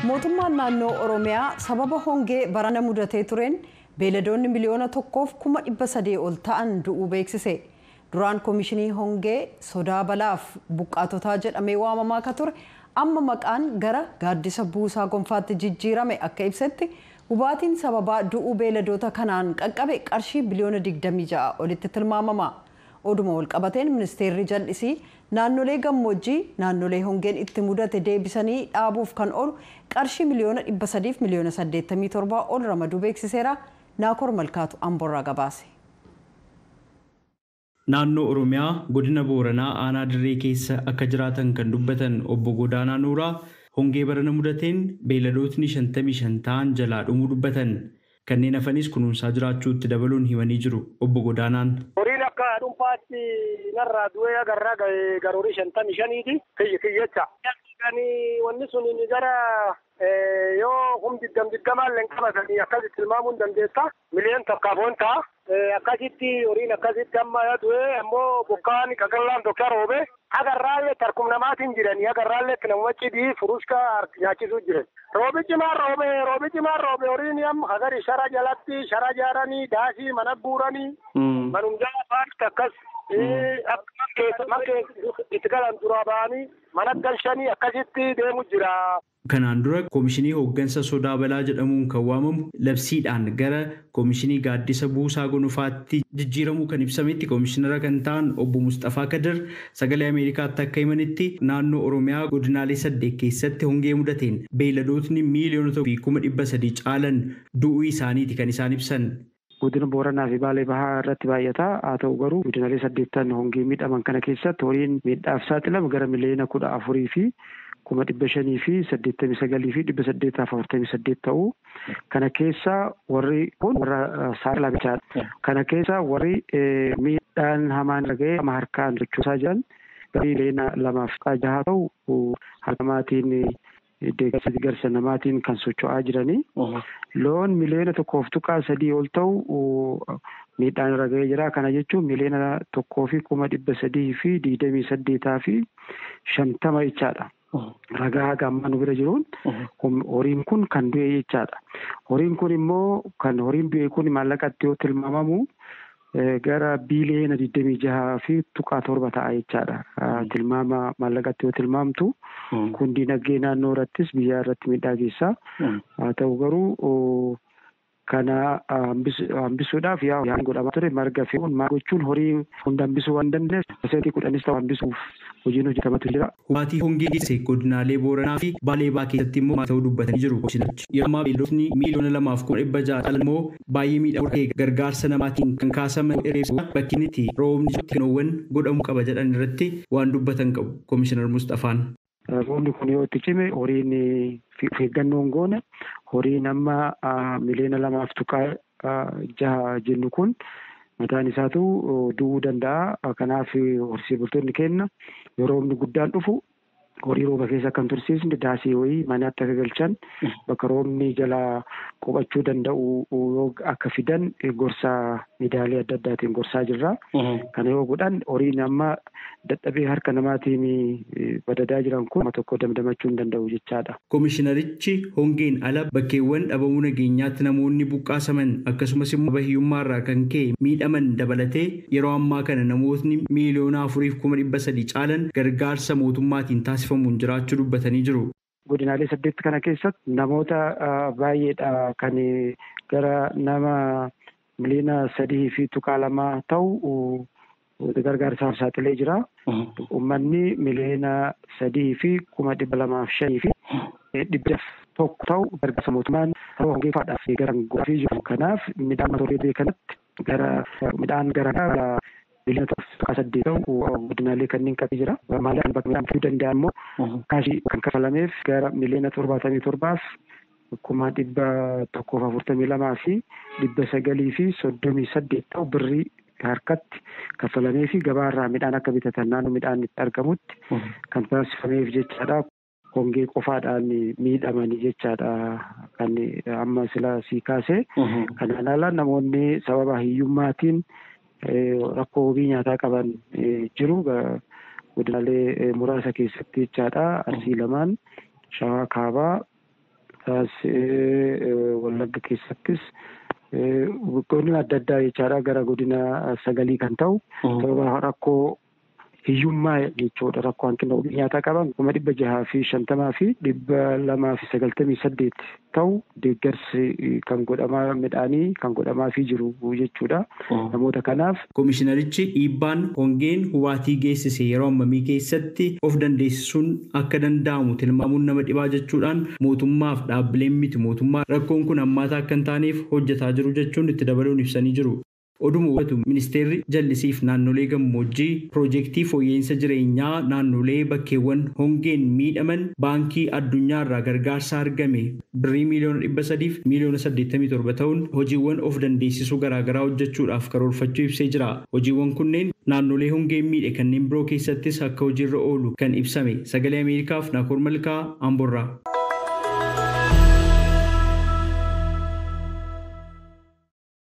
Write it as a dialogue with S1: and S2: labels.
S1: Mootummaan naannoo Oromiyaa sababa hongee barana mudatee tureen beeladoonni miliyoona 1,300 ol ta'an du'uu beeksise. Duraan Koomishinii Hongee sodaa balaaf buqqaatotaa jedhamee waamamaa akka ture amma maqaan gara gaaddisa buusaa gonfaatti jijjiirame akka ibsetti hubaatiin sababaa du'uu beeladoota kanaan qaqqabe qarshii biliyoona 26 olitti tilmaamama. Oduma walqabateen ministeerri jal'isii naannolee gammoojjii naannolee hongeen itti mudate deebisanii dhaabuuf kan oolu qarshii miliyoona 300 miliyoona 87 ol ramaduu beeksiseera. Naakor Malkaatu Amborraa gabaase.
S2: Naannoo Oromiyaa godina Booranaa aanaa Dirree keessa akka jiraatan kan dubbatan obbo Godaanaa Nuuraa hongee barana mudateen beeladootni 55 ta'an jalaa dhumuu dubbatan. Kanneen hafanis kunuunsaa jiraachuutti dabaluun himanii jiru obbo Godaanaan.
S3: Horiin akka dhuunfaatti narraa du'ee agarraa garoori 55ti kiyyacha. Wanni sun gara yoo humni digdamaan qabatanii akkasitti tilmaamuun dandeessa. Miliyoona tokkaaf ta'a. Akkasitti horiin akkasitti amma du'ee ammoo bokkaan qaqallaan tokko roobe agarraallee tarkum namaatiin jiranii agarraallee namuma cidii furuushka nyaachisuu jiran. Roobichi maan roobe horiin amma hagari shara jalatti shara jaaranii daasii mana guuranii manumjaa paarti akkas itti galan duraa ba'anii mana galchanii akkasitti deemu jira.
S2: Kanaan dura Koomishinii Hooggansa Sodaa Balaa jedhamuun kan waamamu labsiidhaan gara Koomishinii Gaaddisa Buusaa Gonfaatti jijjiiramuu kan ibsametti Koomishinara kan ta'an obbo Mustafaa Kadir sagalee Ameerikaatti akka himanitti naannoo Oromiyaa godinaalee 8 keessatti hongee mudateen beeladootni miliyoona 1,300 caalan du'uu isaaniiti kan isaan ibsan.
S4: Godina Booranaa fi Baalee Bahaa irratti baay'ata. Haa ta'u garuu godinaalee 8 hongee miidhaman kana keessatti horiin miidhaaf saaxilamu gara miliyoona 14 fi 5,500 fi 89 fi 848 ta'uu. Kana keessa warri kun warra saaxilamaa. Kana keessa warri miidhaan hamaan dhaga'ee ama harkaan sochoosaa jiran miliyoona 2.6 ta'u harka maatiin deeggarsa namaatiin kan socho'aa jiranii. Loon miliyoona 1.3 ol ta'u miidhaan irra ga'ee jira. Kana jechuun miliyoona 1,300 fi 28 fi 50 jechaadha. Ragaa gamma nu bira jiruun horiin kun kan du'e jechaadha. Horiin kun immoo kan horiin du'e kun maallaqatti yoo tilmaamamu gara biliyoona 26 fi 7 ta'a jechaadha. Tilmaama maallaqatti yoo tilmaamtu kun dinagdee naannoo irrattis biyya irratti miidhaa geessa. Haa ta'u garuu kana hambisuudhaaf yaa'u godhamaa ture marga fi maal gochuun horii hunda hambisuu waan dandeessu seetii 10 ta'u hambisuuf hojiin hojjetamatu jira.
S2: Hubaatii hongee geessise godinaalee Booranaa fi Baalee Bahaa keessatti immoo maal ta'uu dubbatanii jiru. Yeroo ammaa beelladootni miliyoona 2,600 caalan immoo baay'ee miidhaa gargaarsa namaatiin kan kaasaman bakki itti roobni kennoowwan godhamuu qaba jedhan irratti waan dubbatan qabu Koomishinar Mustafaan.
S4: Roobni kun yoo itti cime horiin eeggannoon goone horiin amma miliyoona 2.6 jennu kun mataan isaatu du'uu danda'a. Kanaaf horsiisee bultoonni keenya yeroo roobni guddaan dhufu horii rooba keessa kan tursiisne daasii wayii manatti akka galchan bakka roobni jala qubachuu danda'u yoo akka fidan gorsa miidiyaalee adda addaatiin gorsaa jirra. Kana yoo godhan horiin amma dadhabee harka namaatiin badadaa jiran kun tokko damdamachuu hin danda'u jechaadha.
S2: Koomishinarichi hongeen ala bakkeewwan dhabamuu nageenyaatti namoonni buqqaasaman akkasumas immoo bahiyyummaarraa kan ka'e miidhaman dabalatee yeroo ammaa kana namootni miliyoona 4,300 caalan gargaarsa mootummaatiin taasifamuun jiraachuu dubbatanii jiru.
S4: Godinaalee 8 kana keessatti namoota baay'eedha kan gara nama miliyoona 3.2 ta'u gargaarsaaf saaxilee jira. Uummanni miliyoona 3,205 fi 100 ta'u gargaarsa mootummaan hongee faadhaaf gargaaraa jiru. Kanaaf midhaan matooree kanatti gara midhaan garaagaraa miliyoona 8 ta'u godinaalee kanneen qabee jira. Maalaan bakka midhaan fiduu danda'an immoo kaashii kan kafalameef gara miliyoona 77 142 fi 938 ta'u birrii harkatti kafalamee fi gabaarraa midhaan akka bitatan naannoo midhaan itti argamutti kan taasifameef jechaadha. Hongee qofaadhaan miidhamanii jechaadha kan amma sila sii kaase. Kanaan ala namoonni sababa hiyyummaatiin rakkoo wabii nyaataa qaban jiru. Godinaalee muraasa keessatti jechaadha. Arsii lamaan, Shawaa Kaabaa, Wallagga keessattis godina adda addaa jechaadha gara godina 9 kan ta'u sababa rakkoo hiyyummaa jechuudha. Rakkoo hanqina nyaataa qaban 650 fi 298 ta'u deeggarsi kan godhamaa midhaanii kan godhamaa fi jiru jechuudha. Namoota kanaaf
S2: Komishinarichi dhiibbaan hongeen hubaatii geessise yeroo ammamii keessatti of dandeessisuun akka danda'amu tilmaamuun nama dhibaa jechuudhaan mootummaaf dhaabbileen miti mootummaa rakkoon kun hammaataa akka hin taaneef hojjetaa jiru jechuun itti dabaluun ibsanii jiru. Oduma hubatu ministeerri jallisiif naannolee gammoojjii piroojeektii fooyya'insa jireenyaa naannolee bakkeewwan hongeen miidhaman baankii addunyaa irraa gargaarsa argame birrii $300 fi $87 ta'uun hojiiwwan of dandeessisuu garaagaraa hojjechuudhaaf karoorfachuu ibsee jira. Hojiiwwan kunneen naannolee hongeen miidhe kanneen biroo keessattis akka hojiirra oolu kan ibsame. Sagalee Ameerikaaf Naakoor Malkaa Amborraa.